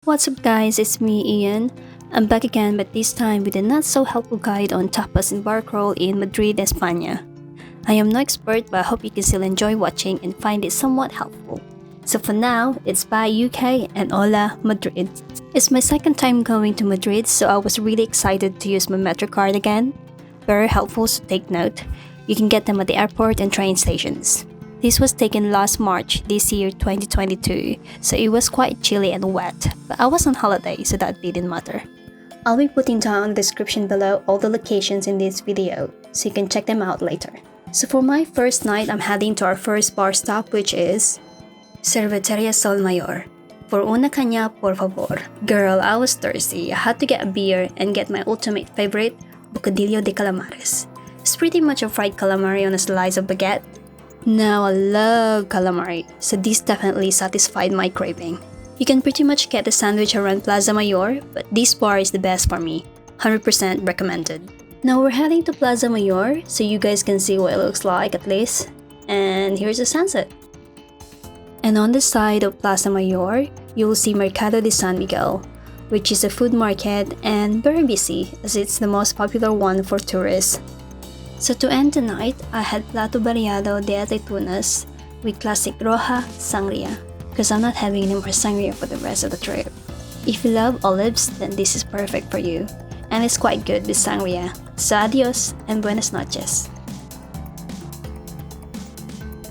What's up guys, it's me Ian. I'm back again, but this time with a not so helpful guide on tapas and bar crawl in Madrid, España. I am no expert, but I hope you can still enjoy watching and find it somewhat helpful. So for now, it's bye UK and hola Madrid. It's my second time going to Madrid, so I was really excited to use my Metro card again. Very helpful, so take note. You can get them at the airport and train stations. This was taken last March this year 2022, so it was quite chilly and wet, but I was on holiday, so that didn't matter. I'll be putting down in the description below all the locations in this video, so you can check them out later. So for my first night, I'm heading to our first bar stop, which is Cervecería Sol Mayor. For una caña, por favor. Girl, I was thirsty. I had to get a beer and get my ultimate favorite, bocadillo de calamares. It's pretty much a fried calamari on a slice of baguette. Now I love calamari, so this definitely satisfied my craving. You can pretty much get the sandwich around Plaza Mayor, but this bar is the best for me. 100% recommended. Now we're heading to Plaza Mayor, so you guys can see what it looks like at least. And here's the sunset. And on the side of Plaza Mayor, you'll see Mercado de San Miguel, which is a food market and very busy as it's the most popular one for tourists. So to end the night, I had plato variado de aceitunas with classic roja sangria, because I'm not having any more sangria for the rest of the trip. If you love olives, then this is perfect for you, and it's quite good with sangria. So adios and buenas noches.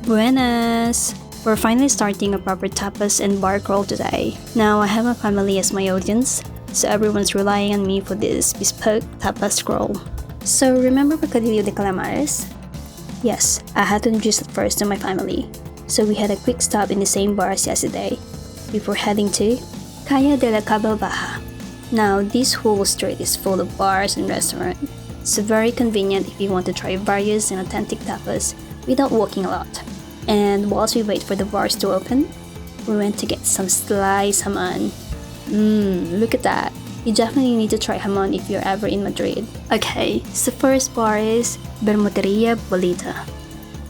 Buenas! We're finally starting a proper tapas and bar crawl today. Now I have my family as my audience, so everyone's relying on me for this bespoke tapas crawl. So remember bocadillo de calamares? Yes, I had to introduce it first to my family. So we had a quick stop in the same bar as yesterday, before heading to Calle de la Cava Baja. Now this whole street is full of bars and restaurants, so very convenient if you want to try various and authentic tapas without walking a lot. And whilst we wait for the bars to open, we went to get some sliced jamon. Look at that. You definitely need to try Jamon if you're ever in Madrid. Okay, so first bar is Vermutería Bolita.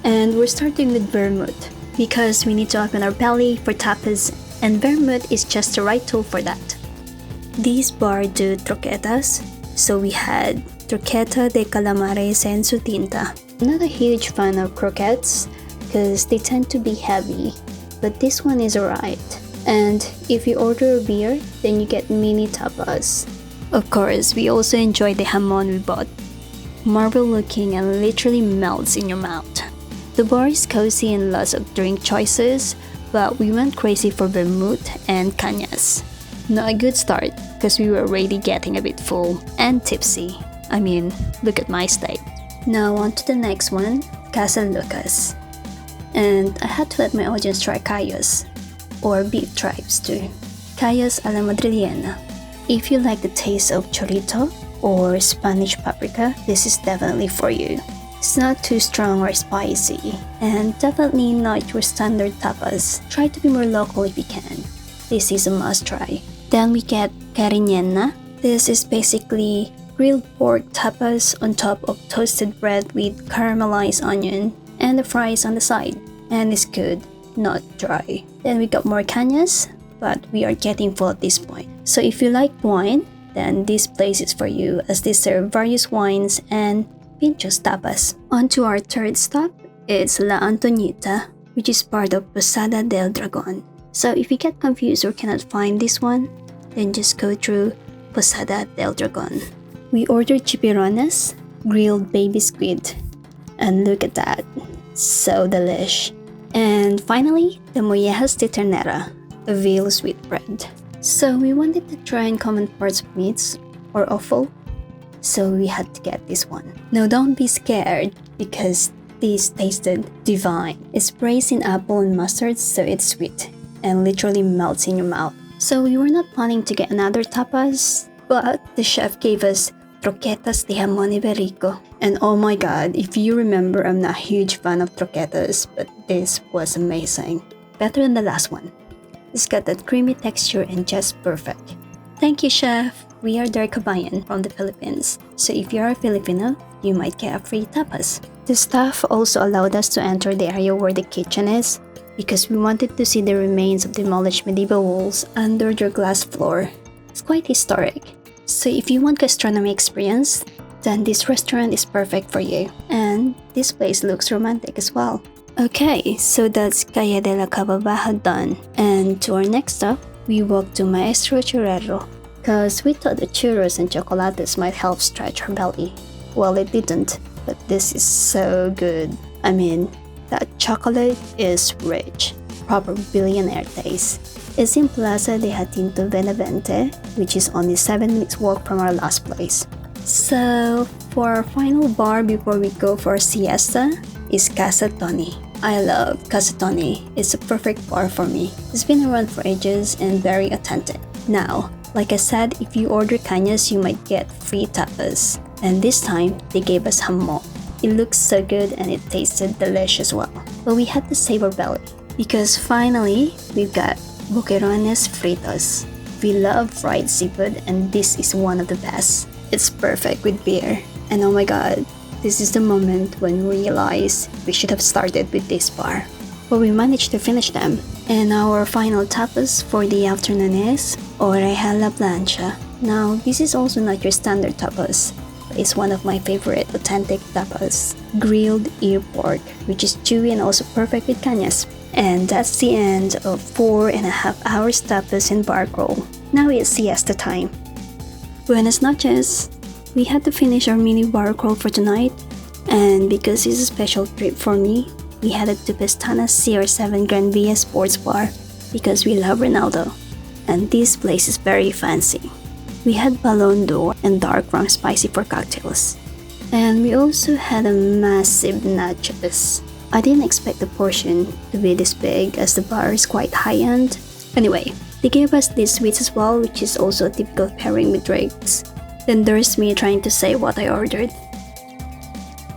And we're starting with vermouth because we need to open our belly for tapas, and vermouth is just the right tool for that. This bar do troquetas, so we had troqueta de calamares en su tinta. I'm not a huge fan of croquettes because they tend to be heavy, but this one is alright. And if you order a beer, then you get mini tapas. Of course, we also enjoyed the jamon we bought. Marble looking and literally melts in your mouth. The bar is cozy and lots of drink choices, but we went crazy for vermouth and cañas. Not a good start, because we were already getting a bit full and tipsy. I mean, look at my state. Now on to the next one, Casa Lucas. And I had to let my audience try callos, or beef tripes too. Callos a la madrileña. If you like the taste of chorito or Spanish paprika, this is definitely for you. It's not too strong or spicy, and definitely not your standard tapas. Try to be more local if you can. This is a must try. Then we get cariñena. This is basically grilled pork tapas on top of toasted bread with caramelized onion and the fries on the side. And it's good, not dry. Then we got more cañas, but we are getting full at this point. So if you like wine, then this place is for you as they serve various wines and pinchos tapas. On to our third stop, it's La Antoñita, which is part of Posada del Dragon. So if you get confused or cannot find this one, then just go through Posada del Dragon. We ordered chipirones, grilled baby squid, and look at that, so delish. And finally, the mollejas de ternera, a veal sweetbread. So we wanted to try and common parts of meats or offal, so we had to get this one. Now don't be scared because this tasted divine. It's braised in apple and mustard, so it's sweet and literally melts in your mouth. So we were not planning to get another tapas, but the chef gave us troquetas de jamon iberico. And oh my god, if you remember, I'm not a huge fan of troquetas, but this was amazing. Better than the last one. It's got that creamy texture and just perfect. Thank you, chef. We are their kabayan from the Philippines, so if you're a Filipino, you might get a free tapas. The staff also allowed us to enter the area where the kitchen is, because we wanted to see the remains of demolished medieval walls under their glass floor. It's quite historic, so if you want gastronomy experience, then this restaurant is perfect for you. And this place looks romantic as well. Okay, so that's Calle de la Cava Baja done. And to our next stop, we walked to Maestro Churrero, cause we thought the churros and chocolates might help stretch our belly. Well, it didn't, but this is so good. I mean, that chocolate is rich, proper billionaire taste. It's in Plaza de Jacinto, Benavente, which is only 7 minutes walk from our last place. So, for our final bar before we go for a siesta is Casa Toni. I love Casa Toni. It's a perfect bar for me. It's been around for ages and very authentic. Now, like I said, if you order cañas, you might get free tapas. And this time, they gave us jamon. It looks so good and it tasted delicious as well. But we had to save our belly because finally, we've got boquerones fritos. We love fried seafood and this is one of the best. It's perfect with beer. And oh my god, this is the moment when we realize we should have started with this bar. But we managed to finish them. And our final tapas for the afternoon is oreja a la plancha. Now, this is also not your standard tapas. It's one of my favorite authentic tapas. Grilled ear pork, which is chewy and also perfect with cañas. And that's the end of 4.5 hours tapas and bar crawl. Now it's siesta time. Buenas noches! We had to finish our mini bar crawl for tonight, and because it's a special trip for me, we headed to Pestana's CR7 Gran Via Sports Bar because we love Ronaldo, and this place is very fancy. We had Ballon d'Or and dark rum spicy for cocktails. And we also had a massive nachos. I didn't expect the portion to be this big as the bar is quite high-end. Anyway, they gave us these sweets as well, which is also a typical pairing with drinks. Then there's me trying to say what I ordered.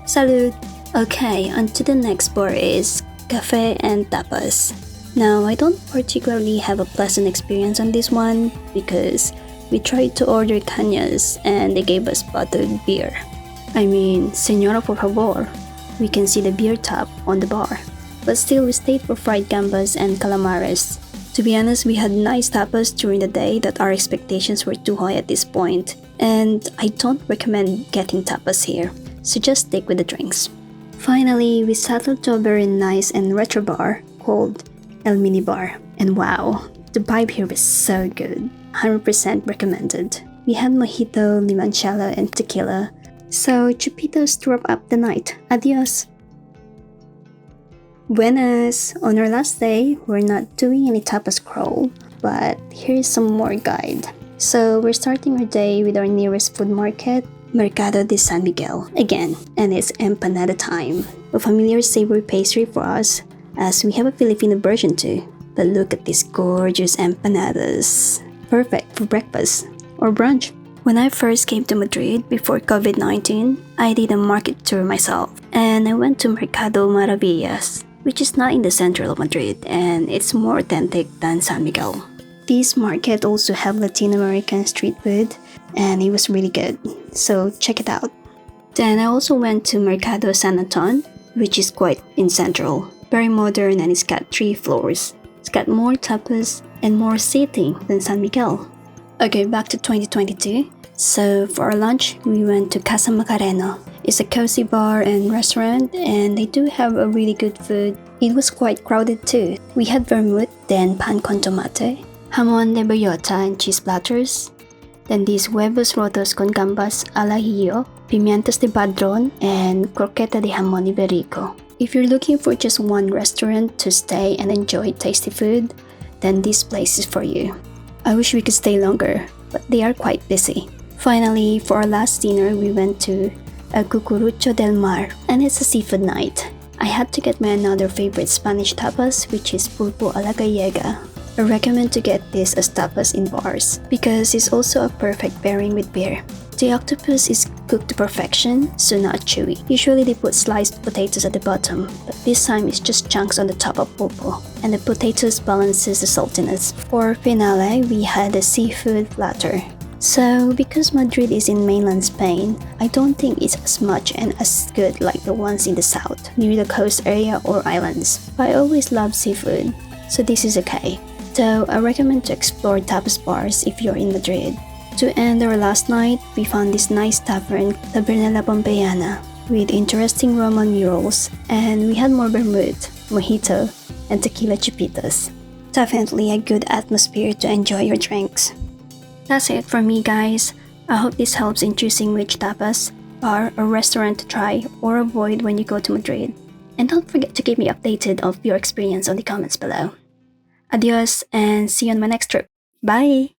Salud! Okay, on to the next bar is Cafe and Tapas. Now, I don't particularly have a pleasant experience on this one because we tried to order cañas and they gave us bottled beer. I mean, señora por favor. We can see the beer tap on the bar. But still, we stayed for fried gambas and calamares. To be honest, we had nice tapas during the day that our expectations were too high at this point. And I don't recommend getting tapas here, so just stick with the drinks. Finally, we settled to a very nice and retro bar called El Mini Bar. And wow, the vibe here was so good. 100% recommended. We had Mojito, Limoncello, and tequila. So, chupitos to wrap up the night. Adios! Buenas! On our last day, we're not doing any tapas crawl, but here's some more guide. So, we're starting our day with our nearest food market, Mercado de San Miguel, again, and it's empanada time. A familiar savory pastry for us, as we have a Filipino version too. But look at these gorgeous empanadas. Perfect for breakfast or brunch. When I first came to Madrid before COVID-19, I did a market tour myself, and I went to Mercado Maravillas, which is not in the center of Madrid, and it's more authentic than San Miguel. This market also have Latin American street food, and it was really good, so check it out. Then I also went to Mercado San Anton, which is quite in central, very modern, and it's got 3 floors. It's got more tapas and more seating than San Miguel. Okay, back to 2022. So for our lunch, we went to Casa Macarena. It's a cozy bar and restaurant, and they do have a really good food. It was quite crowded too. We had vermouth, then pan con tomate, jamon de bellota and cheese platters, then these huevos rotos con gambas al ajillo, pimientos de padrón, and croqueta de jamón iberico. If you're looking for just one restaurant to stay and enjoy tasty food, then this place is for you. I wish we could stay longer, but they are quite busy. Finally, for our last dinner, we went to El Cucurucho del Mar, and it's a seafood night. I had to get my another favorite Spanish tapas, which is pulpo a la gallega. I recommend to get this as tapas in bars, because it's also a perfect pairing with beer. The octopus is cooked to perfection, so not chewy. Usually they put sliced potatoes at the bottom, but this time it's just chunks on the top of pulpo, and the potatoes balances the saltiness. For finale, we had a seafood platter. So, because Madrid is in mainland Spain, I don't think it's as much and as good like the ones in the south, near the coast area or islands. But I always love seafood, so this is okay. So, I recommend to explore tapas bars if you're in Madrid. To end our last night, we found this nice tavern, Taberna La Pompeyana, with interesting Roman murals, and we had more vermouth, mojito, and tequila chupitos. Definitely a good atmosphere to enjoy your drinks. That's it from me, guys. I hope this helps in choosing which tapas, bar, or restaurant to try or avoid when you go to Madrid. And don't forget to keep me updated of your experience on the comments below. Adios and see you on my next trip. Bye!